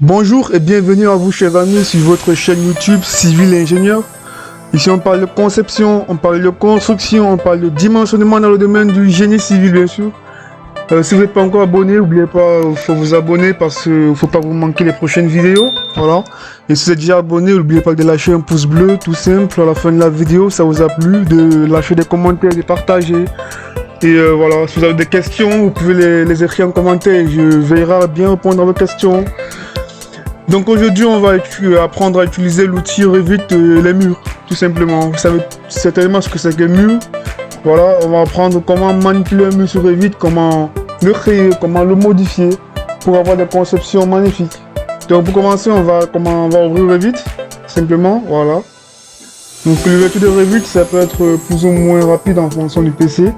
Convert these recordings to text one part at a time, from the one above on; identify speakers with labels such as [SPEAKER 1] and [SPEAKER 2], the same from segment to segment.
[SPEAKER 1] Bonjour et bienvenue à vous chers amis sur votre chaîne YouTube Civil Ingénieur. Ici on parle de conception, on parle de construction, on parle de dimensionnement dans le domaine du génie civil bien sûr. Si vous n'êtes pas encore abonné, n'oubliez pas, il faut vous abonner parce qu'il ne faut pas vous manquer les prochaines vidéos. Voilà. Et si vous êtes déjà abonné, n'oubliez pas de lâcher un pouce bleu tout simple à la fin de la vidéo, ça vous a plu, de lâcher des commentaires, de partager. Et voilà, si vous avez des questions, vous pouvez les écrire en commentaire, je veillerai à bien répondre à vos questions. Donc aujourd'hui on va apprendre à utiliser l'outil Revit les murs, tout simplement. Vous savez certainement ce que c'est qu'un mur. Voilà, on va apprendre comment manipuler un mur sur Revit, comment le créer, comment le modifier pour avoir des conceptions magnifiques. Donc pour commencer on va ouvrir Revit, simplement, voilà. Donc l'ouverture de Revit ça peut être plus ou moins rapide en fonction du PC.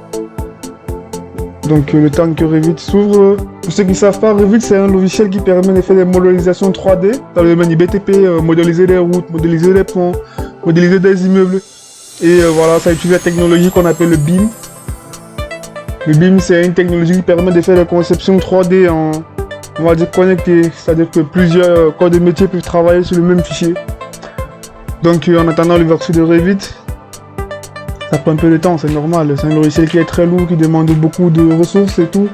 [SPEAKER 1] Donc le temps que Revit s'ouvre. Pour ceux qui ne savent pas, Revit c'est un logiciel qui permet de faire des modélisations 3D dans le domaine du BTP, modéliser des routes, modéliser des ponts, modéliser des immeubles. Et voilà, ça utilise la technologie qu'on appelle le BIM. Le BIM c'est une technologie qui permet de faire des conceptions 3D en, on va dire, connectées. C'est-à-dire que plusieurs corps de métier peuvent travailler sur le même fichier. Donc en attendant l'ouverture de Revit, ça prend un peu de temps, c'est normal. C'est un logiciel qui est très lourd, qui demande beaucoup de ressources et tout.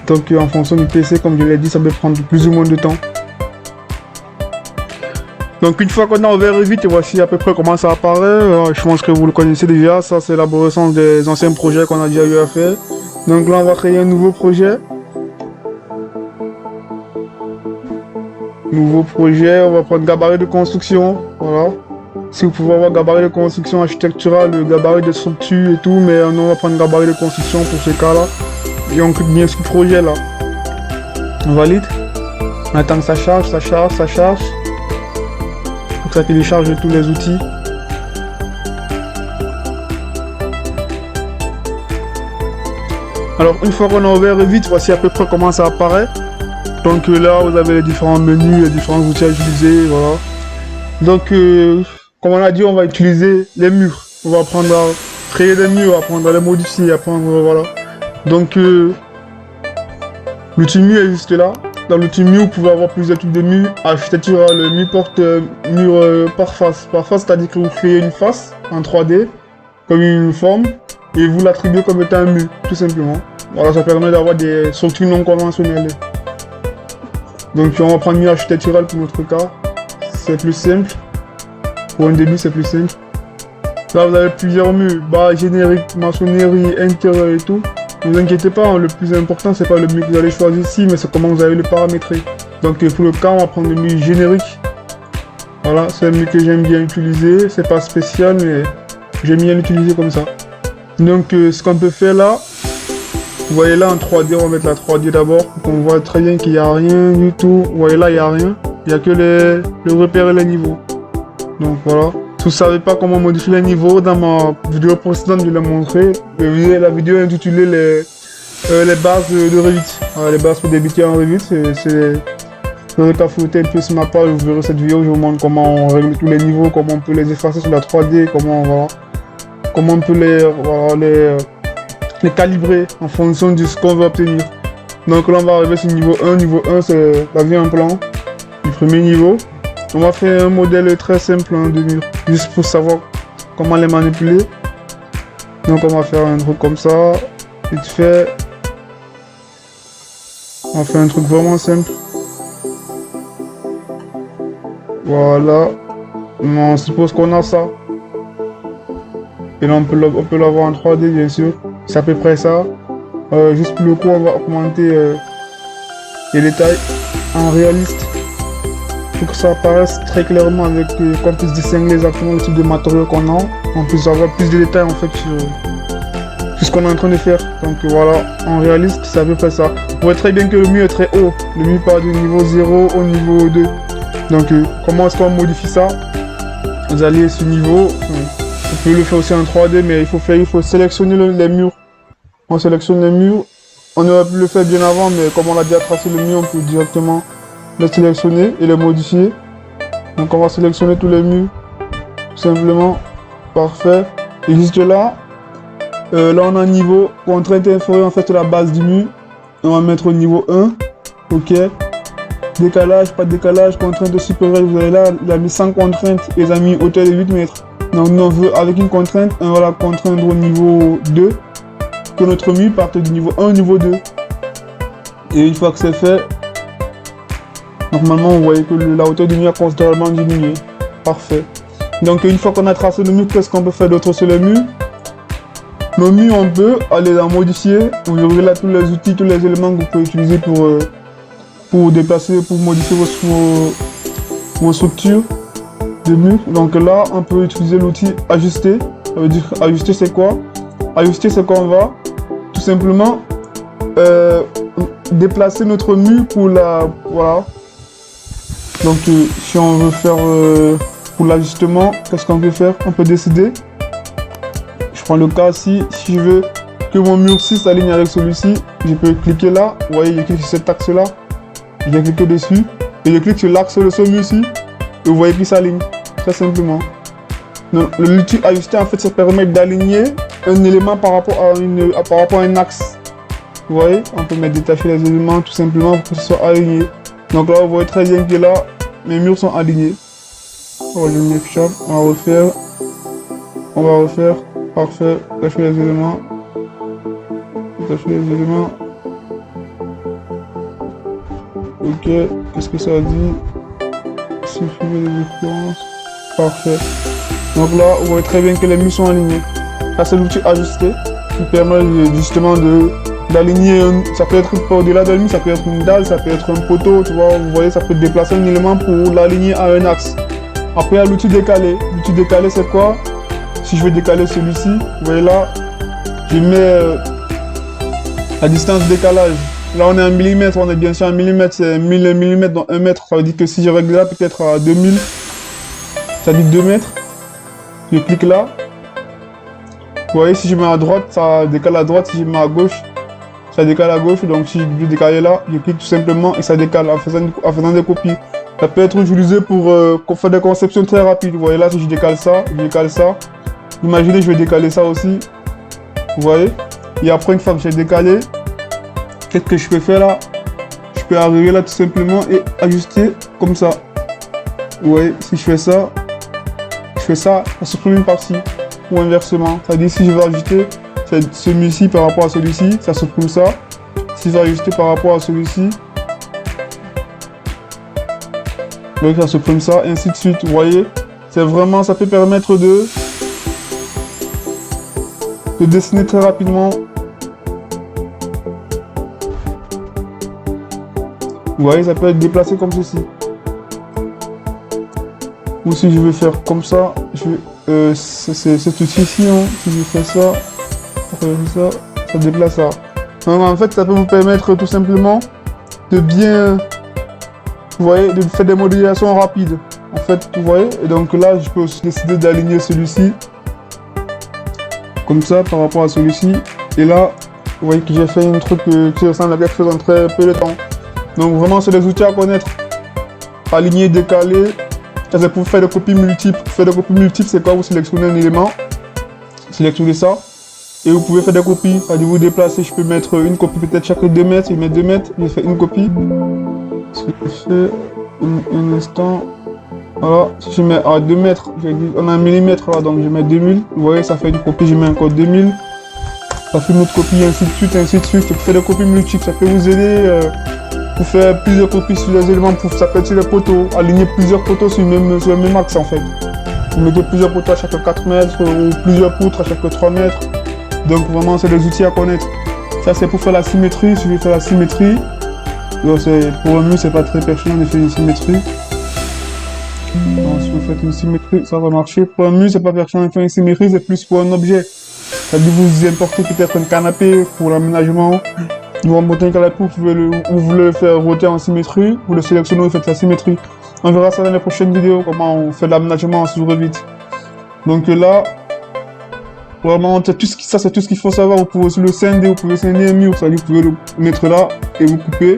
[SPEAKER 1] Donc en fonction du PC, comme je l'ai dit, ça peut prendre plus ou moins de temps. Donc une fois qu'on a ouvert Revit, et voici à peu près comment ça apparaît. Je pense que vous le connaissez déjà, ça c'est l'élaboration des anciens projets qu'on a déjà eu à faire. Donc là on va créer un nouveau projet. Nouveau projet, on va prendre gabarit de construction, voilà. Si vous pouvez avoir gabarit de construction architecturale, gabarit de structure et tout, mais nous on va prendre gabarit de construction pour ce cas là. Et on clique bien sur le projet là. On valide. On attend que ça charge, ça charge, ça charge. Pour que ça télécharge tous les outils. Alors une fois qu'on a ouvert Revit, voici à peu près comment ça apparaît. Donc là vous avez les différents menus, les différents outils à utiliser, voilà. Donc comme on a dit, on va utiliser les murs. On va apprendre à créer des murs, apprendre à les modifier, apprendre, voilà. Donc l'outil mur est juste là. Dans l'outil mur, vous pouvez avoir plusieurs types de murs. Architectural, le mur porte mur par face. Par face, c'est-à-dire que vous créez une face en 3D, comme une forme, et vous l'attribuez comme étant un mur, tout simplement. Voilà, ça permet d'avoir des structures non conventionnelles. Donc on va prendre mur architectural pour notre cas. C'est plus simple. Pour un début, c'est plus simple. Là, vous avez plusieurs murs, bas, générique, maçonnerie, intérieur et tout. Ne vous inquiétez pas, hein, le plus important, c'est pas le mur que vous allez choisir ici, mais c'est comment vous allez le paramétrer. Donc pour le cas, on va prendre le mur générique. Voilà, c'est un mur que j'aime bien utiliser. C'est pas spécial, mais j'aime bien l'utiliser comme ça. Donc ce qu'on peut faire là, vous voyez là en 3D, on va mettre la 3D d'abord, pour qu'on voit très bien qu'il n'y a rien du tout. Vous voyez là, il n'y a rien. Il n'y a que le repère et les niveaux. Donc voilà. Si vous ne savez pas comment modifier les niveaux, dans ma vidéo précédente, je l'ai montré. La vidéo est intitulée les bases de Revit. Voilà, les bases pour débuter en Revit. Vous n'avez qu'à fouetter un peu sur ma page, vous verrez cette vidéo. Je vous montre comment on règle tous les niveaux, comment on peut les effacer sur la 3D, comment on peut les calibrer en fonction de ce qu'on veut obtenir. Donc là, on va arriver sur niveau 1. Niveau 1, c'est la vue en plan du premier niveau. On va faire un modèle très simple de mur, juste pour savoir comment les manipuler. Donc on va faire un truc comme ça, vite fait. On va faire un truc vraiment simple. Voilà. On suppose qu'on a ça. Et là on peut l'avoir en 3D bien sûr. C'est à peu près ça. Juste pour le coup on va augmenter les détails en réaliste. Pour que ça apparaisse très clairement avec qu'on puisse distinguer exactement le type de matériaux qu'on a, on puisse avoir plus de détails en fait sur ce qu'on est en train de faire. Donc voilà, en réaliste c'est à peu près ça. Vous voyez très bien que le mur est très haut, le mur part du niveau 0 au niveau 2. Donc comment est-ce qu'on modifie ça? Vous allez sur niveau, vous pouvez le faire aussi en 3D, mais il faut sélectionner les murs. On sélectionne les murs, on aurait pu le faire bien avant, mais comme on a déjà tracé le mur, on peut directement les sélectionner et les modifier. Donc on va sélectionner tous les murs tout simplement. Parfait. Et juste là on a un niveau pour entrer interférer en fait la base du mur. On va mettre au niveau 1. Ok. Décalage, pas de décalage, contrainte de supérieure, vous avez là, il a mis 100 contraintes et il a mis hauteur de 8 mètres. Donc nous on veut avec une contrainte, on va la contraindre au niveau 2, que notre mur parte du niveau 1 au niveau 2. Et une fois que c'est fait, normalement vous voyez que la hauteur du mur a considérablement diminué. Parfait. Donc une fois qu'on a tracé le mur, qu'est-ce qu'on peut faire d'autre sur le mur? Nos murs, on peut aller en modifier. Vous aurez là tous les outils, tous les éléments que vous pouvez utiliser pour déplacer, pour modifier vos structures de mur. Donc là, on peut utiliser l'outil ajuster. Ça veut dire ajuster, c'est quoi? Ajuster, c'est qu'on va tout simplement déplacer notre mur pour la... Voilà. Donc si on veut faire pour l'ajustement, qu'est-ce qu'on peut faire? On peut décider. Je prends le cas si je veux que mon mur 6 s'aligne avec celui-ci, je peux cliquer là. Vous voyez, je clique sur cet axe-là. Je vais cliquer dessus. Et je clique sur l'axe de ce mur-ci. Et vous voyez qu'il s'aligne. Très simplement. L'outil ajuster, en fait, ça permet d'aligner un élément par rapport à un axe. Vous voyez, on peut mettre détacher les éléments tout simplement pour que ce soit aligné. Donc là, vous voyez très bien que là, mes murs sont alignés. On va le F-sharp, on va refaire. Parfait, détacher les éléments. Ok, qu'est-ce que ça dit? Supprimer les différences. Parfait. Donc là, vous voyez très bien que les murs sont alignés. Là, c'est l'outil ajuster qui permet justement d'aligner. Ça peut être au-delà de mur, ça peut être une dalle, ça peut être un poteau, tu vois. Vous voyez, ça peut déplacer un élément pour l'aligner à un axe. Après, il y a l'outil décaler. L'outil décaler, c'est quoi? Si je veux décaler celui-ci, vous voyez là, je mets la distance de décalage. Là, on est en millimètres, on est bien sûr en millimètres, c'est 1000 mm dans 1 mètre. Ça veut dire que si je règle là, peut-être à 2000, ça dit 2 mètres. Je clique là. Vous voyez, si je mets à droite, ça décale à droite. Si je mets à gauche, ça décale à gauche. Donc, si je veux décaler là, je clique tout simplement et ça décale en faisant des copies. Ça peut être utilisé pour faire des conceptions très rapides. Vous voyez là, si je décale ça, Imaginez, je vais décaler ça aussi. Vous voyez? Et après, une fois que j'ai décalé, qu'est-ce que je peux faire là? Je peux arriver là tout simplement et ajuster comme ça. Vous voyez? Si je fais ça, ça supprime une partie. Ou inversement. C'est-à-dire, si je veux ajuster celui-ci par rapport à celui-ci, ça supprime ça. Si je veux ajuster par rapport à celui-ci, donc ça supprime ça, et ainsi de suite. Vous voyez? C'est vraiment, ça peut permettre de dessiner très rapidement. Vous voyez, ça peut être déplacé comme ceci. Ou si je veux faire comme ça, c'est cet outil-ci, hein. Si je fais ça, ça déplace ça. Donc en fait, ça peut vous permettre tout simplement de bien, vous voyez, de faire des modélisations rapides. En fait, vous voyez, et donc là, je peux aussi décider d'aligner celui-ci comme ça par rapport à celui-ci. Et là, vous voyez que j'ai fait un truc qui ressemble à quelque chose en très peu de temps. Donc vraiment, c'est des outils à connaître. Aligner, décaler, c'est pour faire des copies multiples. Faire des copies multiples, c'est quoi? Vous sélectionnez un élément, sélectionnez ça, et vous pouvez faire des copies. C'est-à-dire vous déplacer, je peux mettre une copie peut-être chaque 2 mètres, je mets 2 mètres, je fais une copie. Ce que je fais, un instant. Voilà, si je mets à 2 mètres, on a un millimètre là, donc je mets 2000. Vous voyez, ça fait une copie, je mets encore 2000. Ça fait une autre copie, ainsi de suite, ainsi de suite. Pour faire des copies multiples, ça peut vous aider pour faire plusieurs copies sur les éléments. Ça peut être sur les poteaux, aligner plusieurs poteaux sur le même axe en fait. Vous mettez plusieurs poteaux à chaque 4 mètres ou plusieurs poutres à chaque 3 mètres. Donc vraiment, c'est des outils à connaître. Ça, c'est pour faire la symétrie. Si je veux faire la symétrie, donc pour un mur, c'est pas très pertinent de faire une symétrie. Donc, si vous faites une symétrie, ça va marcher. Pour un mur, c'est pas pertinent de faire une symétrie, c'est plus pour un objet. C'est-à-dire vous importez peut-être un canapé pour l'aménagement. Vous remontez un canapé, vous voulez le faire roter en symétrie, vous le sélectionnez, vous faites la symétrie. On verra ça dans les prochaines vidéos, comment on fait l'aménagement sur Revit. Donc là, vraiment, ça c'est tout ce qu'il faut savoir. Vous pouvez aussi le scinder, vous pouvez scinder un mur, c'est-à-dire vous pouvez le mettre là et vous couper.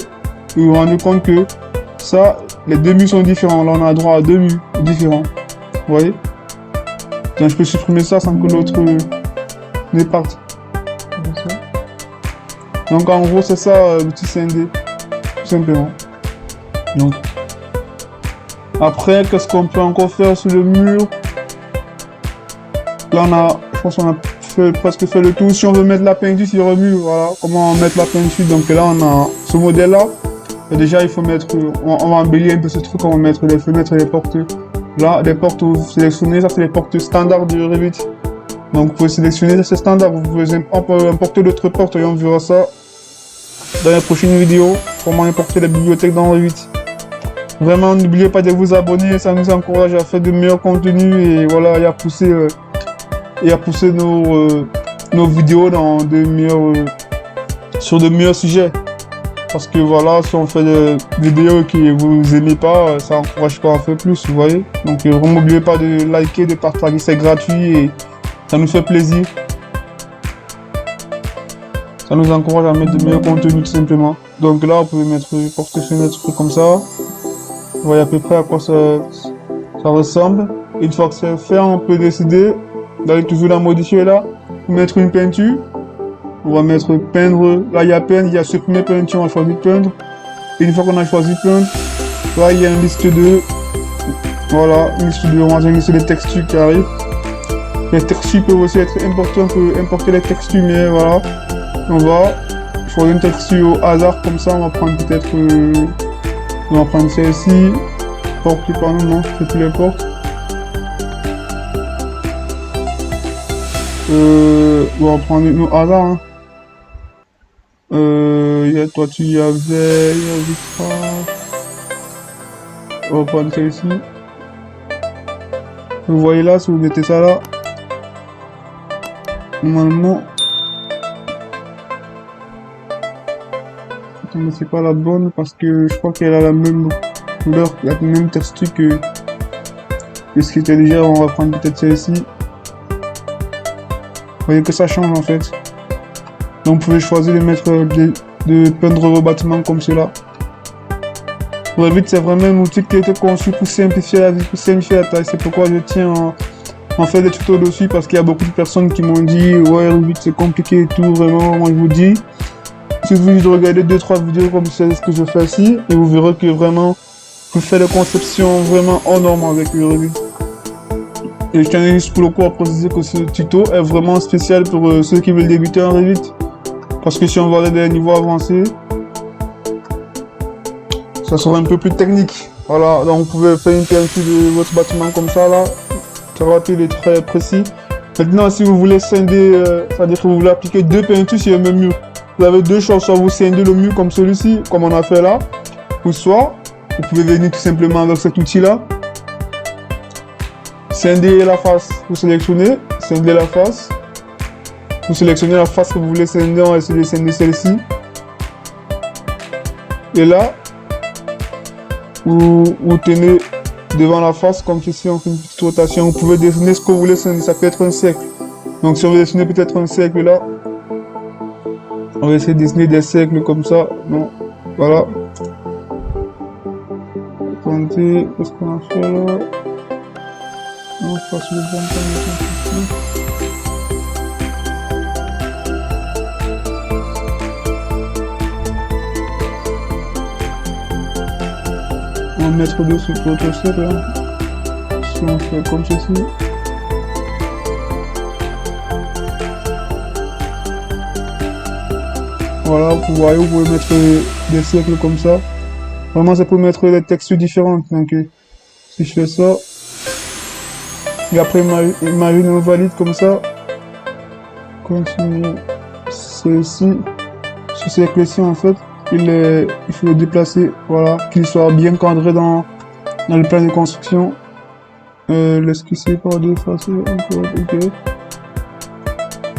[SPEAKER 1] Et vous vous rendez compte que ça, les deux murs sont différents. Là, on a droit à 2 murs différents. Vous voyez? Donc je peux supprimer ça sans que l'autre ne parte. Donc en gros, c'est ça l'outil scindé, tout simplement. Donc, après, qu'est-ce qu'on peut encore faire sur le mur? Là, je pense qu'on a presque fait le tour. Si on veut mettre la peinture sur le mur, voilà, comment mettre la peinture. Donc là, on a ce modèle-là. Déjà, il faut mettre, on va embellir un peu ce truc, on va mettre les fenêtres et les portes. Là, des portes, vous sélectionnez, ça c'est les portes standards du Revit. Donc, vous pouvez sélectionner, ça c'est standard. Vous pouvez importer d'autres portes et on verra ça dans les prochaines vidéos. Comment importer les bibliothèques dans Revit. Vraiment, n'oubliez pas de vous abonner, ça nous encourage à faire de meilleurs contenus et voilà, et à pousser nos vidéos dans sur de meilleurs sujets. Parce que voilà, si on fait des vidéos que vous aimez pas, ça encourage pas à faire plus, vous voyez. Donc vraiment, n'oubliez pas de liker, de partager, c'est gratuit et ça nous fait plaisir. Ça nous encourage à mettre de meilleurs contenus tout simplement. Donc là, on peut mettre porte-fenêtre comme ça. Vous voyez à peu près à quoi ça ressemble. Une fois que c'est fait, on peut décider d'aller toujours la modifier là, mettre une peinture. On va mettre peindre, là il y a peindre, il y a supprimer peinture, on va choisir peindre. Et une fois qu'on a choisi peindre, là il y a une liste de, voilà, une liste de, on va dire une liste de textures qui arrivent. Les textures peuvent aussi être importantes, on peut importer les textures, mais voilà, on va choisir une texture au hasard comme ça, on va prendre peut-être, on va prendre celle-ci, porte, pardon, non, c'est plus les portes. On va prendre une au hasard, hein. Il y a toiture, il y a verre, il y a vitrage. On va prendre celle-ci. Vous voyez là, si vous mettez ça là, normalement, attendez, c'est pas la bonne parce que je crois qu'elle a la même couleur, la même texture que ce qui était déjà. On va prendre peut-être celle-ci. Vous voyez que ça change en fait. Donc vous pouvez choisir de mettre de peindre vos bâtiments comme cela. Revit, c'est vraiment un outil qui a été conçu pour simplifier la vie, pour simplifier la tâche. C'est pourquoi je tiens à faire des tutos dessus, parce qu'il y a beaucoup de personnes qui m'ont dit ouais, Revit c'est compliqué et tout. Vraiment, moi je vous dis, il suffit de regarder 2-3 vidéos comme c'est ce que je fais ici et vous verrez que vraiment vous faites des conceptions vraiment hors normes avec le Revit. Et je tiens juste pour le coup à préciser que ce tuto est vraiment spécial pour ceux qui veulent débuter en Revit. Parce que si on va aller des niveaux avancés, ça sera un peu plus technique. Voilà, donc vous pouvez faire une peinture de votre bâtiment comme ça là. Très rapide et très précis. Maintenant, si vous voulez scinder, c'est-à-dire que vous voulez appliquer deux peintures sur le même mur. Vous avez deux choix, soit vous scindez le mur comme celui-ci, comme on a fait là, ou soit vous pouvez venir tout simplement avec cet outil là. Scinder la face, vous sélectionnez, scinder la face. Vous sélectionnez la face que vous voulez scinder, on va essayer de scinder celle-ci. Et là, vous tenez devant la face comme ceci, on fait une petite rotation. Vous pouvez dessiner ce que vous voulez scinder, ça peut être un cercle. Donc si on veut dessiner peut-être un cercle là, on va essayer de dessiner des cercles comme ça. Non, voilà. Attendez, qu'est-ce qu'on a fait là? Non, je passe le bon temps. On va mettre dessus notre cercle là. Si on fait comme ceci. Voilà, vous voyez, vous pouvez mettre des cercles comme ça. Vraiment, c'est pour mettre des textures différentes. Donc, si je fais ça, et après, imagine on valide comme ça. Continue. Ceci, ce cercle-ci en fait. Il faut le déplacer, voilà, qu'il soit bien cadré dans le plan de construction. L'esquisser par deux faces, ok.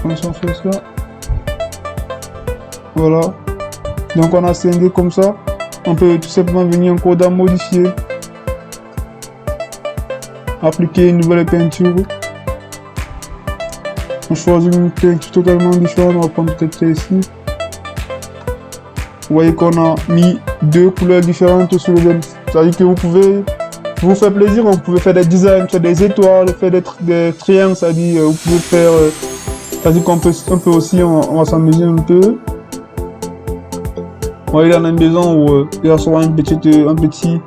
[SPEAKER 1] Comme ça, on fait ça. Voilà. Donc on a scindé comme ça. On peut tout simplement venir encore dans modifier. Appliquer une nouvelle peinture. On choisit une peinture totalement différente. On va prendre peut-être celle-ci. Vous voyez qu'on a mis deux couleurs différentes sur le même. C'est-à-dire que vous pouvez vous faire plaisir, vous pouvez faire des designs, faire des étoiles, faire des triangles, c'est-à-dire vous pouvez faire, c'est-à-dire qu'on peut aussi, on va s'amuser un peu. voyez là, on a une maison où il y a souvent un petit,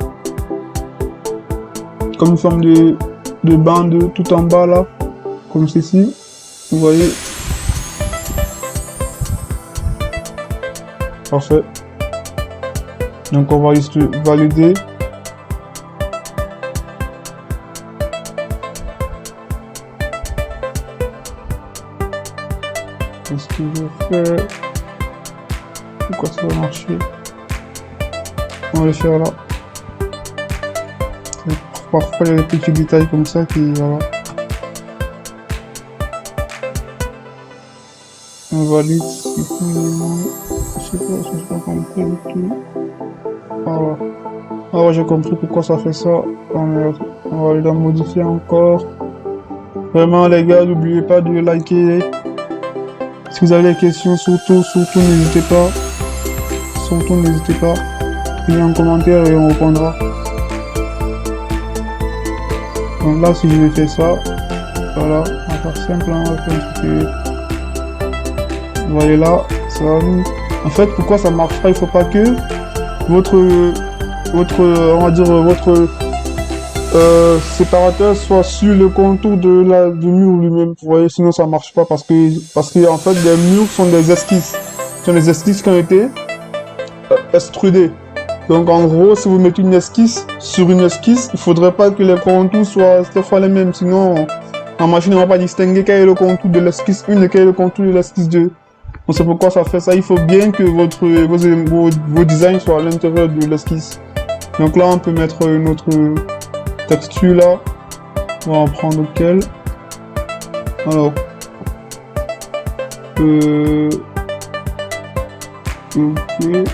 [SPEAKER 1] comme une forme de bande tout en bas là, comme ceci. Vous voyez. Parfait. Donc on va juste valider. Qu'est-ce que je fais? Pourquoi ça va marcher? On va le faire là. Parfois il y a des petits détails comme ça qui voilà. On valide ce qu'il demande. Je sais pas si j'ai pas compris du tout. Voilà. Ah ouais, j'ai compris pourquoi ça fait ça. On va le modifier encore. Vraiment les gars, n'oubliez pas de liker. Si vous avez des questions, surtout n'hésitez pas. Surtout n'hésitez pas. Mettez un commentaire et on répondra. Donc là, si je vais faire ça, voilà, on va faire simple, on va faire un truc. Vous voyez là, ça va nous. En fait, pourquoi ça marche pas? Il faut pas que votre on va dire votre séparateur soit sur le contour du mur lui-même. Vous voyez, sinon ça marche pas parce que en fait les murs sont des esquisses. Ce sont des esquisses qui ont été extrudées. Donc en gros, si vous mettez une esquisse sur une esquisse, il faudrait pas que les contours soient cette fois les mêmes. Sinon, la machine ne va pas distinguer quel est le contour de l'esquisse 1 et quel est le contour de l'esquisse 2. Donc c'est pourquoi ça fait ça. Il faut bien que vos designs soient à l'intérieur de l'esquisse. Donc là, on peut mettre une autre texture là. On va en prendre lequel. Alors. Ok.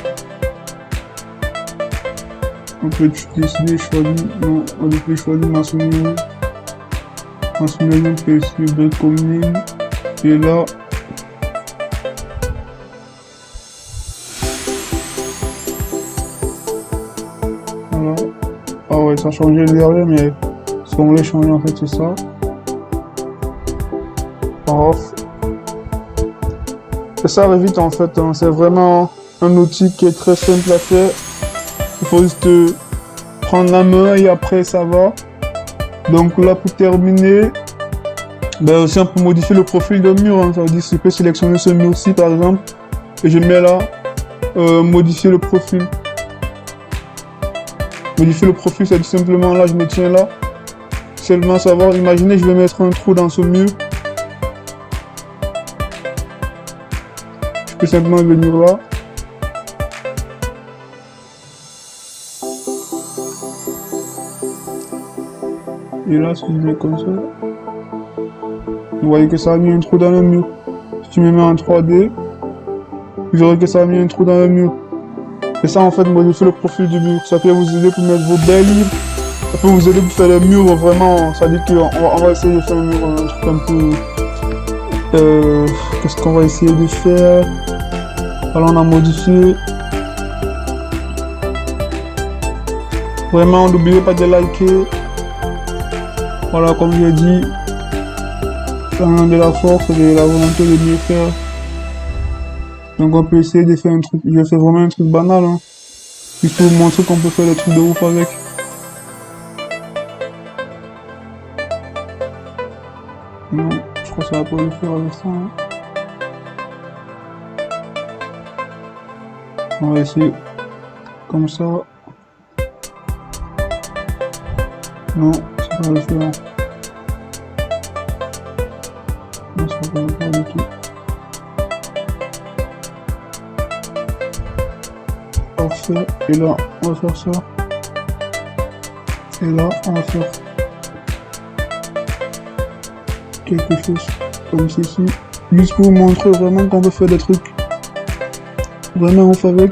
[SPEAKER 1] On peut décider choisir. Non, on peut choisir maçonnerie. Maçonnerie, on peut essayer de commune. Et là. Voilà. Ah ouais, ça a changé derrière, mais ce qu'on voulait changer en fait, c'est ça. Off. Et ça va vite en fait, hein. C'est vraiment un outil qui est très simple à faire. Il faut juste prendre la main et après ça va. Donc là pour terminer, ben aussi on peut modifier le profil de mur, hein. Ça veut dire que je peux sélectionner ce mur-ci par exemple et je mets là modifier le profil. Modifier le profil, c'est tout simplement là je me tiens là. Seulement savoir, imaginez je vais mettre un trou dans ce mur. Je peux simplement venir là. Et là, si je mets comme ça, vous voyez que ça a mis un trou dans le mur. Si tu me mets en 3D, vous verrez que ça a mis un trou dans le mur. Et ça, en fait, modifier le profil du mur. Ça peut vous aider pour mettre vos belles livres. Ça peut vous aider pour faire des murs vraiment. Ça dit qu'on va essayer de faire un mur, un truc un peu. Qu'est-ce qu'on va essayer de faire? Alors, on a modifié. Vraiment, n'oubliez pas de liker. Voilà, comme je l'ai dit, ça a de la force et de la volonté de mieux faire. Donc on peut essayer de faire un truc, je fais vraiment un truc banal, hein. Juste pour vous montrer qu'on peut faire des trucs de ouf avec. Non, je crois que ça va pas le faire avec ça, hein. On va essayer comme ça. Non, ça va le faire. Non, ça va pas du tout. Parfait. Et là, on va faire ça. Et là, on va faire quelque chose comme ceci. Juste pour vous montrer vraiment qu'on peut faire des trucs vraiment ouf avec.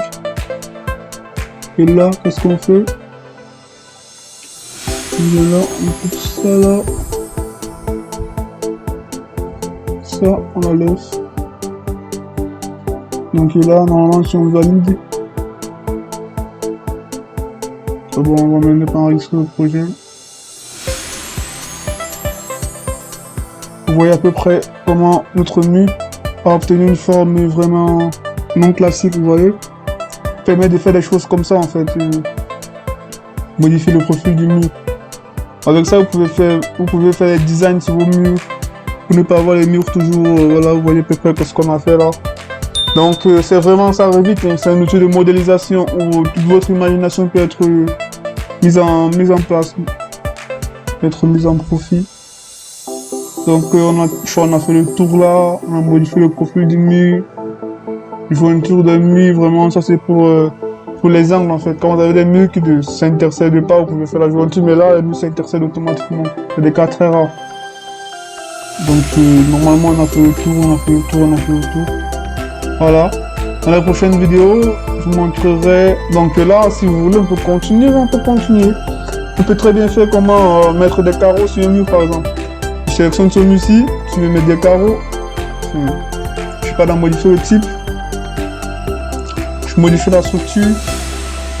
[SPEAKER 1] Et là, qu'est-ce qu'on fait? Et là, on coupe ça là. Ça, on enlève. Donc là, normalement, si on valide, c'est bon, on va même pas enregistrer le projet. Vous voyez à peu près comment notre mur a obtenu une forme vraiment non classique, vous voyez. permet de faire des choses comme ça en fait. Modifier le profil du mur. Avec ça, vous pouvez faire des designs sur vos murs. Pour ne pas avoir les murs toujours, voilà, vous voyez à peu près ce qu'on a fait là. Donc c'est vraiment ça Revit, hein. C'est un outil de modélisation où toute votre imagination peut être mise en place, peut être mise en profit. Donc on a fait le tour là, on a modifié le profil du mur. Il faut un tour de mur, vraiment ça c'est pour les angles en fait. Quand vous avez des murs qui ne s'intercèdent pas, vous pouvez faire la jointure, mais là les murs s'intercèdent automatiquement. C'est des cas très rares. Donc normalement on a fait le tour, Voilà. Dans la prochaine vidéo, je vous montrerai. Donc là, si vous voulez, on peut continuer. On peut très bien faire comment mettre des carreaux sur un mur par exemple. Je sélectionne ce mur-ci, je vais mettre des carreaux. Je suis pas dans modifier le type. Je modifie la structure.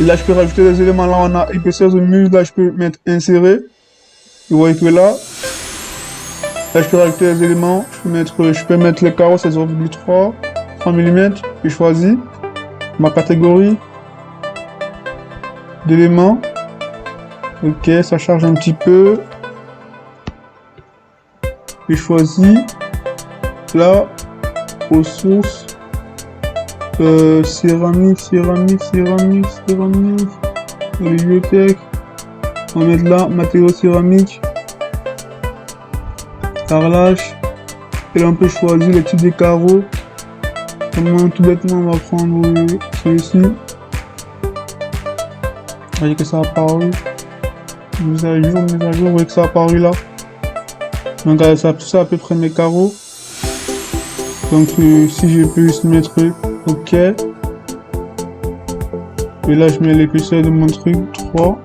[SPEAKER 1] Et là, je peux rajouter des éléments. Là, on a épaisseur de mur. Là, je peux mettre insérer. Vous voyez que là, je peux rajouter des éléments. Je peux mettre les carreaux, c'est 0,3 mm. Je choisis ma catégorie d'éléments. Ok, ça charge un petit peu. Je choisis là, aux sources. Céramique, bibliothèque. On va mettre là, matériaux céramique, carrelage. Et là, on peut choisir le type de carreaux. Comment, tout bêtement, on va prendre celui-ci. Vous voyez que ça a apparu. Mise à jour, vous voyez que ça a apparu là. Donc, ça, tout ça à peu près mes carreaux. Donc, si je peux juste mettre OK. Et là, je mets l'épaisseur de mon truc, 3.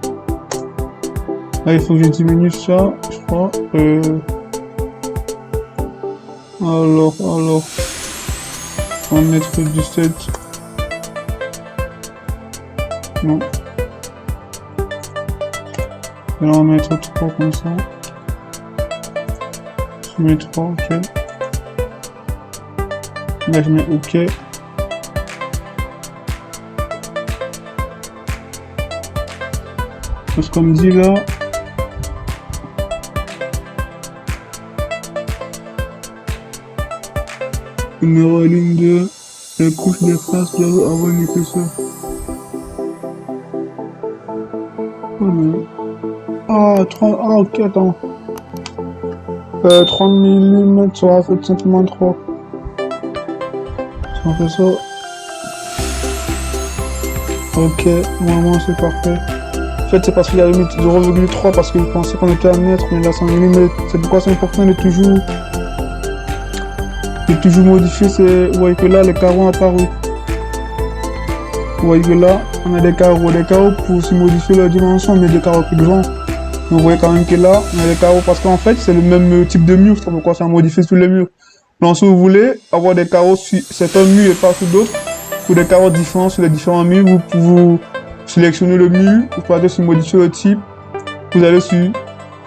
[SPEAKER 1] Là, il faut que je diminue ça, je crois. Alors. On va mettre 17. Non. Et là, on va mettre 3 comme ça. Je mets 3, OK. Là, je mets OK. Ce qu'on me dit là. Numéro ligne 2. La couche des faces doit avoir une épaisseur. Oh non. Ah, 30. Ah, ok, attends. 30 mm sera fait simplement 3. Si on fait ça. Ok, normalement c'est parfait. En fait, c'est parce qu'il y a limite 0,3 parce que je pensais qu'on était à mètre, mais là 100 mm. C'est pourquoi c'est important de toujours modifier. Vous voyez que là, les carreaux ont apparu. Vous voyez que là, on a des carreaux. Des carreaux pour se modifier leur dimension, mais des carreaux plus grands. Donc, vous voyez quand même que là, on a des carreaux parce qu'en fait, c'est le même type de mur. C'est pourquoi ça modifie sur les murs. Donc, si vous voulez avoir des carreaux sur certains murs et pas sur d'autres, ou des carreaux différents sur les différents murs, vous pouvez sélectionner le mur, vous pouvez aller sur modifier le type, vous allez sur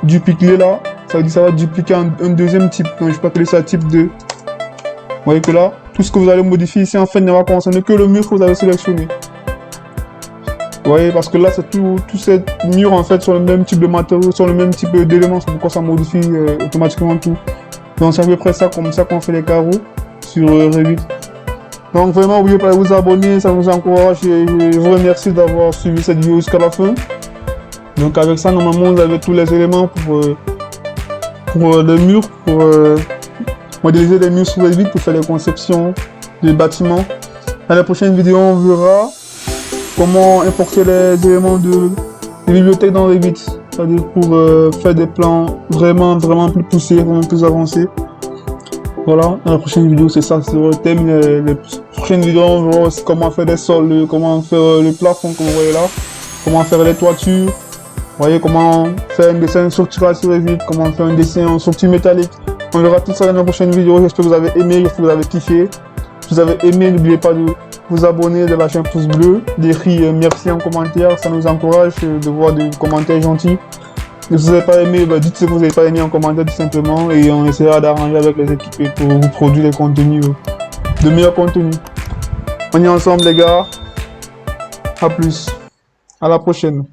[SPEAKER 1] dupliquer là, ça veut dire que ça va dupliquer un deuxième type, donc je peux appeler ça type 2. Vous voyez que là, tout ce que vous allez modifier ici en fait ne va concerner que le mur que vous avez sélectionné. Vous voyez, parce que là c'est tous ces murs en fait sur le même type de matériaux, sur le même type d'éléments, c'est pourquoi ça modifie automatiquement tout. Donc c'est à peu près ça, comme ça qu'on fait les carreaux sur Revit. Donc vraiment, n'oubliez pas de vous abonner, ça nous encourage et je vous remercie d'avoir suivi cette vidéo jusqu'à la fin. Donc avec ça, normalement, vous avez tous les éléments pour le mur, pour modéliser des murs sur Revit, pour faire les conceptions des bâtiments. Dans la prochaine vidéo, on verra comment importer les éléments de bibliothèque dans Revit, c'est-à-dire pour faire des plans vraiment plus poussés, vraiment plus avancés. Voilà, dans la prochaine vidéo, c'est ça, c'est le thème. Les prochaines vidéos, on verra aussi comment faire des sols, comment faire le plafond, comme vous voyez là, comment faire les toitures, vous voyez comment faire un dessin structural sur Revit, comment faire un dessin en structure métallique. On verra tout ça dans la prochaine vidéo. J'espère que vous avez aimé, j'espère que vous avez kiffé. Si vous avez aimé, n'oubliez pas de vous abonner, de lâcher un pouce bleu, d'écrire merci en commentaire, ça nous encourage de voir des commentaires gentils. Si vous n'avez pas aimé, dites ce que vous n'avez pas aimé en commentaire tout simplement et on essaiera d'arranger avec les équipes pour vous produire des contenus, de meilleurs contenus. On est ensemble les gars. À plus. À la prochaine.